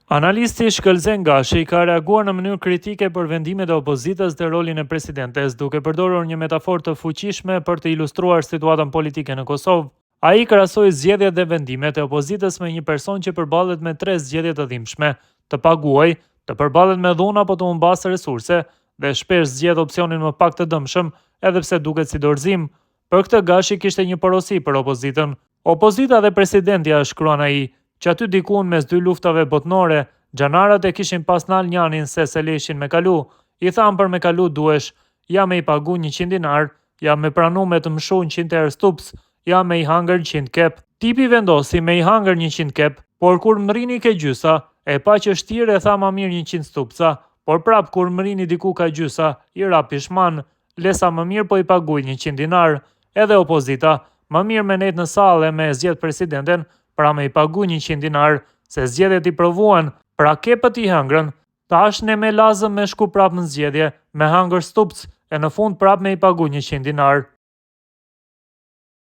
Analisti Shkëlzen Gashi ka reaguar në mënyrë kritike për vendimet e opozitës dhe rolin e presidentes, duke përdorur një metaforë të fuqishme për të ilustruar situatën politike në Kosovë. Ai krahasoi zgjedhjet dhe vendimet e opozitës me një person që përballet me 3 zgjedhje të dhimbshme: të paguaj, të përballet me dhunë apo të humbasë resurse, dhe shpesh zgjedh opsionin më pak të dëmshëm, edhe pse duket si dorëzim. Për këtë Gashi kishte një porosi për opozitën. Opozita dhe presidentja, shkruan ai, që aty dikun mes dy luftave botnore, xhanarat e kishin pas nal njanin se leshin me kalu. I thamë për me kalu duhesh, ja me i pagu 100 dinar, ja me pranu me të mshu 100 herë stups, ja me i hangër 100 kep. Tipi vendosi me i hangër 100 kep, por kur mrini ke gjysa, e pa që shtirë e tha ma mirë 100 stupsa, por prap kur mrini diku ka gjysa, i ra pishman, lesa më mirë po i paguj 100 dinar. Edhe opozita, më mirë me nejt në sallë me zgjedh presidenten, pra me i pagu 100 dinar, se zgjedhjet i provuan, pra kepët i hëngrën, tash ne me lazëm me shku prap në zgjedhje, me hangër stups, e në fund prap me i pagu 100 dinar.